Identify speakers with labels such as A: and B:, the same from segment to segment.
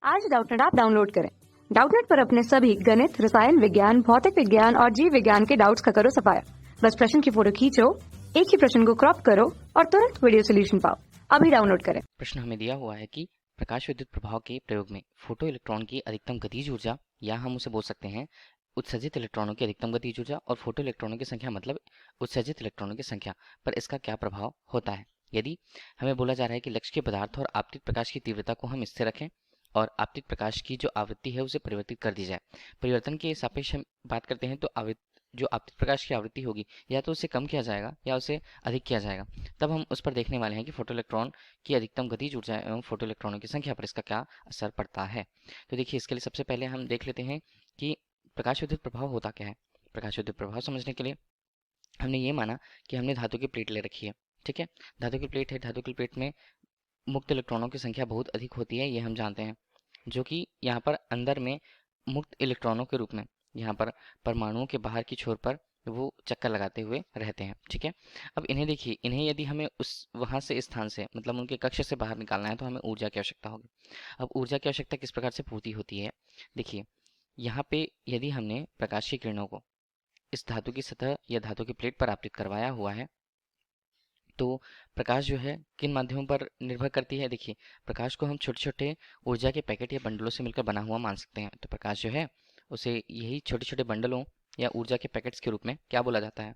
A: आज Doubtnut app download करें। Doubtnut पर अपने सभी गणित, रसायन विज्ञान, भौतिक विज्ञान और जीव विज्ञान के डाउट्स का करो सफाया। बस प्रश्न की फोटो खींचो, एक ही प्रश्न को क्रॉप करो और तुरंत वीडियो सोल्यूशन पाओ। अभी डाउनलोड करें।
B: प्रश्न हमें दिया हुआ है कि प्रकाश विद्युत प्रभाव के प्रयोग में फोटो इलेक्ट्रॉन की अधिकतम गतिज ऊर्जा, या हम उसे बोल सकते हैं उत्सर्जित इलेक्ट्रॉनों की अधिकतम गतिज ऊर्जा, और फोटो इलेक्ट्रॉनों की संख्या मतलब उत्सर्जित इलेक्ट्रॉनों की संख्या पर इसका क्या प्रभाव होता है। यदि हमें बोला जा रहा है कि लक्ष्य के पदार्थ और आपतित प्रकाश की तीव्रता को हम स्थिर रखें और आपतित प्रकाश की जो आवृत्ति है उसे परिवर्तित कर दी जाए। परिवर्तन के सापेक्ष हम बात करते हैं तो जो आपतित प्रकाश की आवृत्ति होगी या तो उसे कम किया जाएगा या उसे अधिक किया जाएगा। तब हम उस पर देखने वाले हैं कि फोटो इलेक्ट्रॉन की अधिकतम गतिज ऊर्जा एवं फोटो इलेक्ट्रॉनों की संख्या पर इसका क्या असर पड़ता है। तो देखिए, इसके लिए सबसे पहले हम देख लेते हैं कि प्रकाश विद्युत प्रभाव होता क्या है। प्रकाश विद्युत प्रभाव समझने के लिए हमने ये माना कि हमने धातु की प्लेट ले रखी है। ठीक है, धातु की प्लेट है। धातु की प्लेट में मुक्त इलेक्ट्रॉनों की संख्या बहुत अधिक होती है, ये हम जानते हैं, जो कि यहाँ पर अंदर में मुक्त इलेक्ट्रॉनों के रूप में यहाँ पर परमाणुओं के बाहर की छोर पर वो चक्कर लगाते हुए रहते हैं। ठीक है, अब इन्हें देखिए, इन्हें यदि हमें उस वहाँ से स्थान से मतलब उनके कक्ष से बाहर निकालना है तो हमें ऊर्जा की आवश्यकता होगी। अब ऊर्जा की आवश्यकता किस प्रकार से पूर्ति होती है, देखिए यहाँ पे यदि हमने प्रकाश की किरणों को इस धातु की सतह या धातु की प्लेट पर आपतित करवाया हुआ है तो प्रकाश जो है किन माध्यमों पर निर्भर करती है। देखिए, प्रकाश को हम छोटे छोटे ऊर्जा के पैकेट या बंडलों से मिलकर बना हुआ मान सकते हैं। तो प्रकाश जो है उसे यही छोटे छोटे बंडलों या ऊर्जा के पैकेट्स के रूप में क्या बोला जाता है,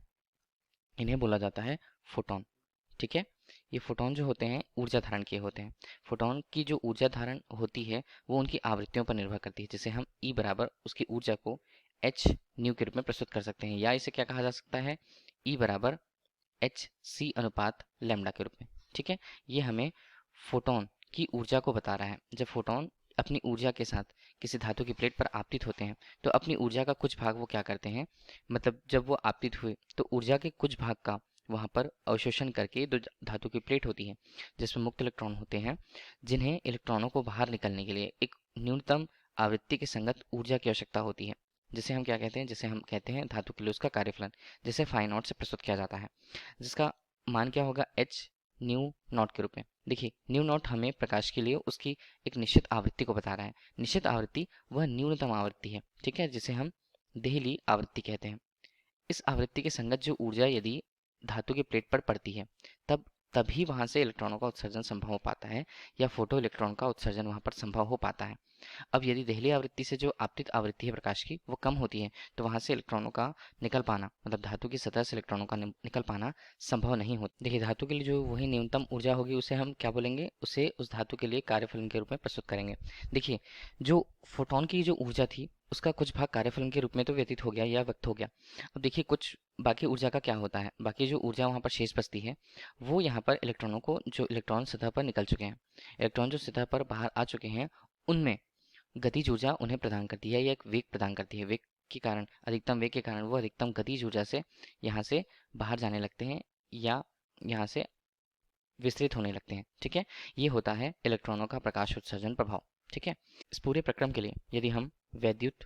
B: इन्हें बोला जाता है फोटोन। ठीक है, ये फोटोन जो होते हैं ऊर्जा धारण किए होते हैं। फोटोन की जो ऊर्जा धारण होती है वो उनकी आवृत्तियों पर निर्भर करती है, जिसे हम ई बराबर उसकी ऊर्जा को एच न्यू के रूप में प्रस्तुत कर सकते हैं, या इसे क्या कहा जा सकता है, ई बराबर एच सी अनुपात लैम्डा के रूप में। ठीक है, ये हमें फोटोन की ऊर्जा को बता रहा है। जब फोटोन अपनी ऊर्जा के साथ किसी धातु की प्लेट पर आपतित होते हैं तो अपनी ऊर्जा का कुछ भाग वो क्या करते हैं, मतलब जब वो आपतित हुए तो ऊर्जा के कुछ भाग का वहाँ पर अवशोषण करके जो धातु की प्लेट होती है जिसमें मुक्त इलेक्ट्रॉन होते हैं, जिन्हें इलेक्ट्रॉनों को बाहर निकलने के लिए एक न्यूनतम आवृत्ति के संगत ऊर्जा की आवश्यकता होती है, जिसे हम क्या कहते हैं, जिसे हम कहते हैं धातु के लिए उसका कार्यफलन, जिसे फाई नॉट से प्रस्तुत किया जाता है, जिसका मान क्या होगा, एच न्यू नॉट के रूप में। देखिए, न्यू नॉट हमें प्रकाश के लिए उसकी एक निश्चित आवृत्ति को बता रहा है। निश्चित आवृत्ति वह न्यूनतम आवृत्ति है, ठीक है, जिसे हम देहली आवृत्ति कहते हैं। इस आवृत्ति के संगत जो ऊर्जा यदि धातु की प्लेट पर पड़ती है तब तभी वहां से इलेक्ट्रॉनों का उत्सर्जन संभव हो पाता है, या फोटो इलेक्ट्रॉन का उत्सर्जन वहां पर संभव हो पाता है। अब यदि देहली आवृत्ति से जो आपतित आवृत्ति है प्रकाश की वो कम होती है तो वहां से इलेक्ट्रॉनों का निकल पाना, मतलब धातु की सतह से इलेक्ट्रॉनों का निकल पाना संभव नहीं होता। देखिए, धातु के लिए जो वही न्यूनतम ऊर्जा होगी उसे हम क्या बोलेंगे, उसे उस धातु के लिए कार्यफलन के रूप में प्रस्तुत करेंगे। देखिए, जो फोटोन की जो ऊर्जा थी उसका कुछ भाग कार्यफलन के रूप में तो व्यतीत हो गया या व्यक्त हो गया। अब देखिए, कुछ बाकी ऊर्जा का क्या होता है, बाकी जो ऊर्जा वहाँ पर शेष बचती है वो यहाँ पर इलेक्ट्रॉनों को, जो इलेक्ट्रॉन सतह पर निकल चुके हैं, इलेक्ट्रॉन जो सतह पर बाहर आ चुके हैं, उनमें गतिज ऊर्जा उन्हें प्रदान करती है या एक वेग प्रदान करती है। वेग के कारण, अधिकतम वेग के कारण वो अधिकतम गतिज ऊर्जा से यहाँ से बाहर जाने लगते हैं या यहाँ से विस्तृत होने लगते हैं। ठीक है, ये होता है इलेक्ट्रॉनों का प्रकाश उत्सर्जन प्रभाव। ठीक है, इस पूरे प्रक्रम के लिए यदि हम वैद्युत,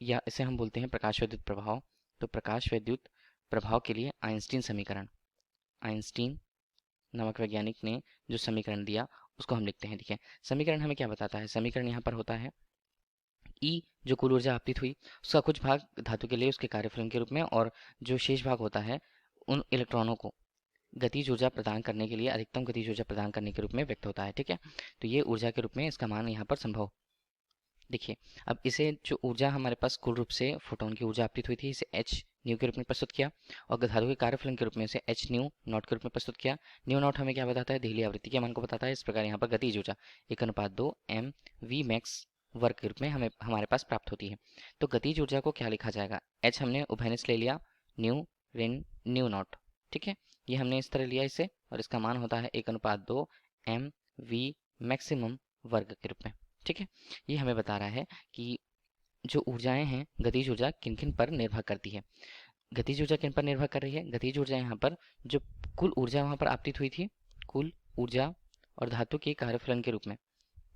B: या इसे हम बोलते हैं प्रकाश विद्युत प्रभाव, तो प्रकाश विद्युत प्रभाव के लिए आइंस्टीन समीकरण, आइंस्टीन नामक वैज्ञानिक ने जो समीकरण दिया उसको हम लिखते हैं। ठीक है, समीकरण हमें क्या बताता है, समीकरण यहाँ पर होता है ई, जो कुल ऊर्जा आपतित हुई उसका कुछ भाग धातु के लिए उसके कार्यफलन के रूप में, और जो शेष भाग होता है उन इलेक्ट्रॉनों को गतिज ऊर्जा प्रदान करने के लिए, अधिकतम गतिज ऊर्जा प्रदान करने के रूप में व्यक्त होता है। ठीक है, तो ये ऊर्जा के रूप में इसका मान यहाँ पर संभव। देखिए, अब इसे जो ऊर्जा हमारे पास कुल रूप से फोटोन की ऊर्जा आपतित हुई थी इसे एच न्यू के रूप में प्रस्तुत किया, और धातु के कार्यफलन के रूप में इसे एच न्यू नॉट के रूप में प्रस्तुत किया। न्यू नॉट हमें क्या बताता है, देहली आवृत्ति के मान को बताता है। इस प्रकार यहाँ पर गतिज ऊर्जा 1:2 एम वी मैक्स वर्ग के रूप में हमें हमारे पास प्राप्त होती है। तो गतिज ऊर्जा को क्या लिखा जाएगा, एच हमने उभयनिष्ठ ले लिया, न्यू ऋण न्यू नॉट। ठीक है, ये हमने इस तरह लिया इसे, और इसका मान होता है 1:2 एम वी मैक्सिमम वर्ग के रूप में। ठीक है, ये हमें बता रहा है कि जो ऊर्जाएं हैं, गतिज ऊर्जा किन किन पर निर्भर करती है। गतिज ऊर्जा किन पर निर्भर कर रही है, गतिज ऊर्जा यहाँ पर जो कुल ऊर्जा वहाँ पर आपतित हुई थी, कुल ऊर्जा और धातु के कार्यफलन के रूप में,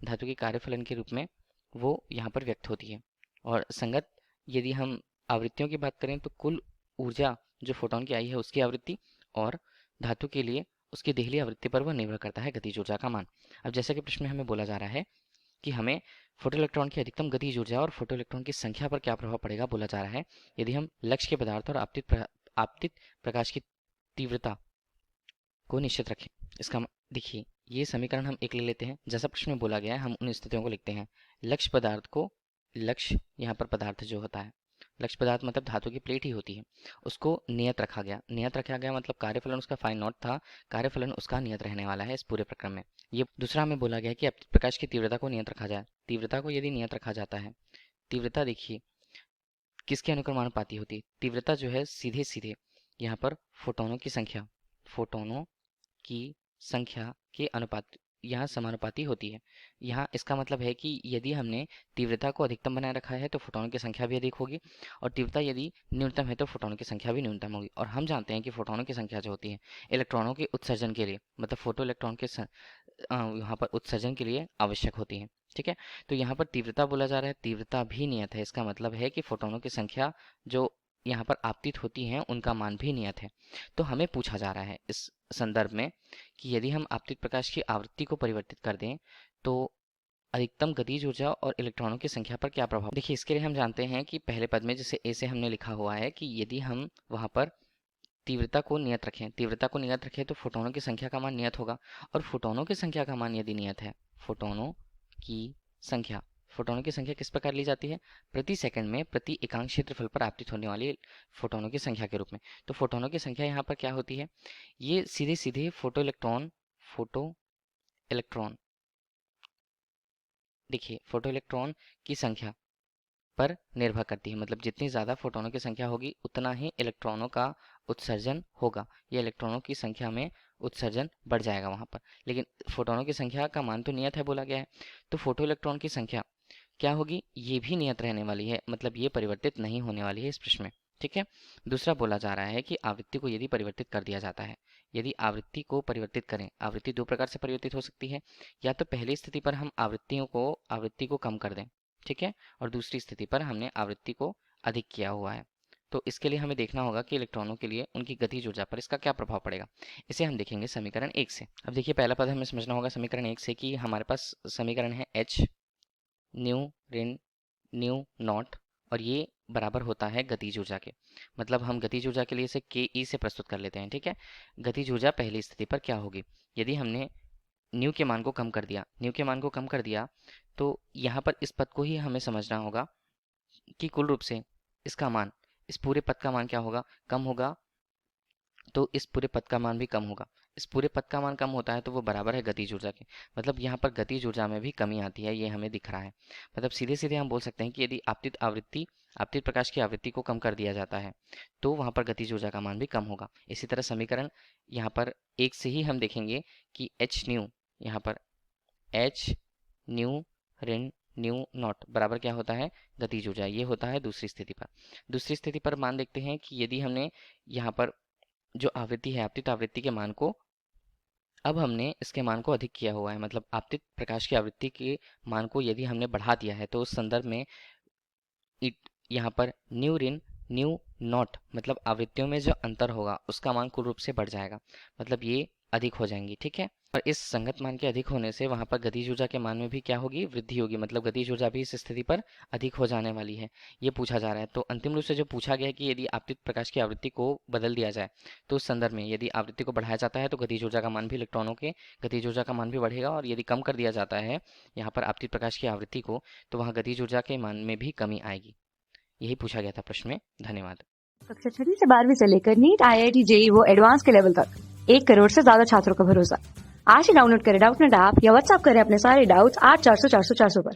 B: धातु के कार्यफलन के रूप में वो यहाँ पर व्यक्त होती है। और संगत यदि हम आवृत्तियों की बात करें तो कुल ऊर्जा जो फोटोन की आई है उसकी आवृत्ति, और धातु के लिए उसकी देहली आवृत्ति पर वह निर्भर करता है गतिज ऊर्जा का मान। अब जैसा कि प्रश्न में हमें बोला जा रहा है कि हमें फोटो इलेक्ट्रॉन की अधिकतम गतिज ऊर्जा और फोटो इलेक्ट्रॉन की संख्या पर क्या प्रभाव पड़ेगा बोला जा रहा है यदि हम लक्ष्य के पदार्थ और आपतित प्रकाश की तीव्रता को निश्चित रखें। इसका देखिए, ये समीकरण हम एक ले लेते हैं। जैसा प्रश्न में बोला गया है हम उन स्थितियों को लिखते हैं। लक्ष्य पदार्थ को, लक्ष्य यहाँ पर पदार्थ जो होता है, लक्ष्य पदार्थ मतलब धातु की प्लेट ही होती है, उसको नियत रखा गया। नियत रखा गया मतलब कार्यफलन उसका फाइ नॉट था, कार्यफलन उसका नियत रहने वाला है इस पूरे प्रक्रम में। ये दूसरा हमें बोला गया कि आपतित प्रकाश की तीव्रता को नियत रखा जाए। तीव्रता को यदि नियत रखा जाता है, तीव्रता देखिए किसके अनुक्रमानुपाती होती है? तीव्रता जो है सीधे सीधे यहाँ पर फोटोनों की संख्या, फोटोनों की संख्या के अनुपात, यहाँ समानुपाती होती है। यहाँ इसका मतलब है कि यदि हमने तीव्रता को अधिकतम बनाए रखा है तो फोटोनों की संख्या भी अधिक होगी, और तीव्रता यदि न्यूनतम है तो फोटोनों की संख्या भी न्यूनतम होगी। और हम जानते हैं कि फोटोनों की संख्या जो होती है इलेक्ट्रॉनों के उत्सर्जन के लिए, मतलब फोटो इलेक्ट्रॉन के यहाँ पर उत्सर्जन के लिए आवश्यक होती है। ठीक है, तो यहाँ पर तीव्रता बोला जा रहा है, तीव्रता भी नियत है। इसका मतलब है कि फोटोनों की संख्या जो यहाँ पर आपतित होती हैं उनका मान भी नियत है। तो हमें पूछा जा रहा है इस संदर्भ में कि यदि हम आपतित प्रकाश की आवृत्ति को परिवर्तित कर दें तो अधिकतम गतिज ऊर्जा और इलेक्ट्रॉनों की संख्या पर क्या प्रभाव। देखिए, इसके लिए हम जानते हैं कि पहले पद में जैसे ए से हमने लिखा हुआ है कि यदि हम वहाँ पर तीव्रता को नियत रखें, तीव्रता को नियत रखें तो फोटोनों की संख्या का मान नियत होगा। और फोटोनों की संख्या का मान यदि नियत है, फोटोनों की संख्या, फोटोनों की संख्या किस प्रकार ली जाती है? प्रति सेकंड में प्रति एकांक क्षेत्रफल पर आपतित होने वाली फोटोनों की संख्या के रूप में। तो फोटोनों की संख्या यहाँ पर क्या होती है? ये सीधे सीधे फोटो इलेक्ट्रॉन देखिए फोटो इलेक्ट्रॉन की संख्या पर निर्भर करती है। मतलब जितनी ज़्यादा फोटोनों की संख्या होगी उतना ही इलेक्ट्रॉनों का उत्सर्जन होगा, या इलेक्ट्रॉनों की संख्या में उत्सर्जन बढ़ जाएगा वहाँ पर। लेकिन फोटोनों की संख्या का मान तो नियत है बोला गया है, तो फोटो इलेक्ट्रॉन की संख्या क्या होगी? ये भी नियत रहने वाली है, मतलब ये परिवर्तित नहीं होने वाली है इस प्रश्न में। ठीक है, दूसरा बोला जा रहा है कि आवृत्ति को यदि परिवर्तित कर दिया जाता है, यदि आवृत्ति को परिवर्तित करें, आवृत्ति दो प्रकार से परिवर्तित हो सकती है। या तो पहली स्थिति पर हम आवृत्ति को कम कर दें, ठीक है, और दूसरी स्थिति पर हमने आवृत्ति को अधिक किया हुआ है। तो इसके लिए हमें देखना होगा कि इलेक्ट्रॉनों के लिए उनकी गतिज ऊर्जा पर इसका क्या प्रभाव पड़ेगा। इसे हम देखेंगे समीकरण 1 से। अब देखिए, पहला पद हमें समझना होगा समीकरण 1 से कि हमारे पास समीकरण है h न्यू ऋण न्यू नॉट, और ये बराबर होता है गतिज ऊर्जा के। मतलब हम गतिज ऊर्जा के लिए इसे के ई से प्रस्तुत कर लेते हैं। ठीक है, गतिज ऊर्जा पहली स्थिति पर क्या होगी? यदि हमने न्यू के मान को कम कर दिया, न्यू के मान को कम कर दिया, तो यहाँ पर इस पद को ही हमें समझना होगा कि कुल रूप से इसका मान, इस पूरे पद का मान क्या होगा? कम होगा, तो इस पूरे पद का मान भी कम होगा। इस पूरे पद का मान कम होता है तो वो बराबर है गतिज ऊर्जा के। मतलब यहाँ पर गतिज ऊर्जा में भी कमी आती है, ये हमें दिख रहा है। मतलब सीधे सीधे हम बोल सकते हैं कि यदि आपतित प्रकाश की आवृत्ति को कम कर दिया जाता है तो वहाँ पर गतिज ऊर्जा का मान भी कम होगा। इसी तरह समीकरण यहाँ पर 1 से ही हम देखेंगे कि एच न्यू, यहाँ पर एच न्यू ऋण न्यू नॉट बराबर क्या होता है? गतिज ऊर्जा। ये होता है दूसरी स्थिति पर। दूसरी स्थिति पर मान देखते हैं कि यदि हमने यहाँ पर जो आवृत्ति है, आपतित आवृत्ति के मान को, अब हमने इसके मान को अधिक किया हुआ है। मतलब आपतित प्रकाश की आवृत्ति के मान को यदि हमने बढ़ा दिया है तो उस संदर्भ में यहाँ पर न्यू ऋण न्यू नॉट, मतलब आवृत्तियों में जो अंतर होगा उसका मान कुल रूप से बढ़ जाएगा। मतलब ये अधिक हो जाएंगी। ठीक है, और इस संगत मान के अधिक होने से वहाँ पर गतिज ऊर्जा के मान में भी क्या होगी? वृद्धि होगी। मतलब गतिज ऊर्जा भी इस स्थिति पर अधिक हो जाने वाली है, ये पूछा जा रहा है। तो अंतिम रूप से जो पूछा गया है कि यदि आपतित प्रकाश की आवृत्ति को बदल दिया जाए तो उस संदर्भ में यदि आवृत्ति को बढ़ाया जाता है तो गतिज ऊर्जा का मान भी, इलेक्ट्रॉनों के गतिज ऊर्जा का मान भी बढ़ेगा, और यदि कम कर दिया जाता है यहाँ पर आपतित प्रकाश की आवृत्ति को तो वहाँ गतिज ऊर्जा के मान में भी कमी आएगी। यही पूछा गया था प्रश्न में। धन्यवाद।
A: कक्षा 6 से 12वीं से लेकर नीट, IIT, JEE वो एडवांस के लेवल तक 1 करोड़ से ज्यादा छात्रों का भरोसा। आज ही डाउनलोड करें डाउटनेट ऐप या व्हाट्सएप करें अपने सारे डाउट्स 8400 400 400 पर।